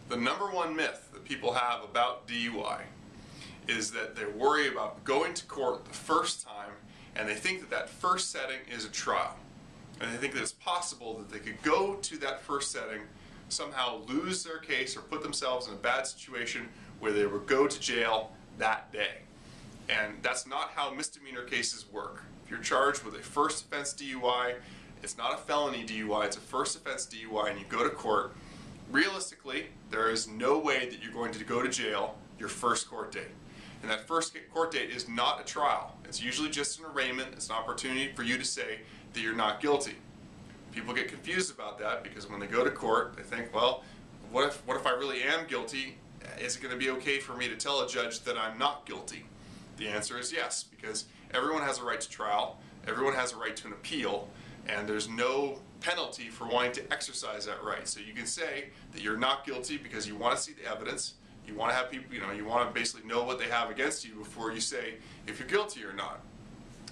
The number one myth that people have about DUI is that they worry about going to court the first time, and they think that that first setting is a trial. And they think that it's possible that they could go to that first setting, somehow lose their case or put themselves in a bad situation where they would go to jail that day. And that's not how misdemeanor cases work. If you're charged with a first offense DUI, it's not a felony DUI, it's a first offense DUI, and you go to court, realistically, there is no way that you're going to go to jail your first court date. And that first court date is not a trial. It's usually just an arraignment. It's an opportunity for you to say that you're not guilty. People get confused about that because when they go to court, they think, well, what if I really am guilty? Is it going to be okay for me to tell a judge that I'm not guilty? The answer is yes, because everyone has a right to trial, everyone has a right to an appeal, and there's no penalty for wanting to exercise that right. So you can say that you're not guilty because you want to see the evidence, you want to have people, you want to basically know what they have against you before you say if you're guilty or not.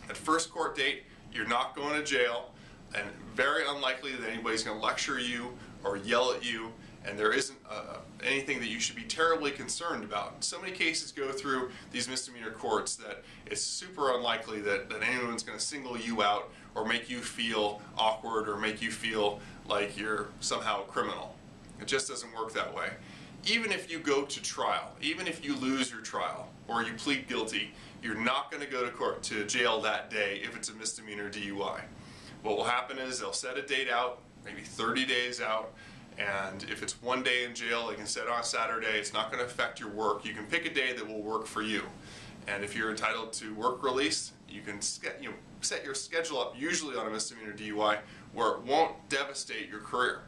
At first court date, you're not going to jail, and very unlikely that anybody's going to lecture you or yell at you, and there isn't anything that you should be terribly concerned about. So many cases go through these misdemeanor courts that it's super unlikely that anyone's going to single you out or make you feel awkward or make you feel like you're somehow a criminal. It just doesn't work that way. Even if you go to trial, even if you lose your trial or you plead guilty, you're not going to go to jail that day if it's a misdemeanor DUI. What will happen is they'll set a date out, maybe 30 days out, and if it's one day in jail, they can set it on Saturday. It's not going to affect your work. You can pick a day that will work for you. And if you're entitled to work release, you can set your schedule up, usually on a misdemeanor DUI, where it won't devastate your career.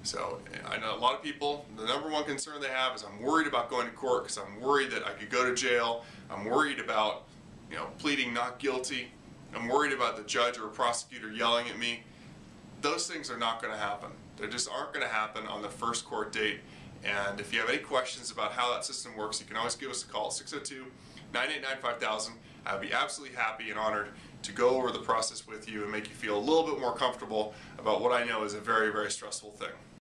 So I know a lot of people, the number one concern they have is I'm worried about going to court because I'm worried that I could go to jail. I'm worried about pleading not guilty. I'm worried about the judge or prosecutor yelling at me. Those things are not going to happen. They just aren't going to happen on the first court date. And if you have any questions about how that system works, you can always give us a call at 602-989-5000. I'd be absolutely happy and honored to go over the process with you and make you feel a little bit more comfortable about what I know is a very, very stressful thing.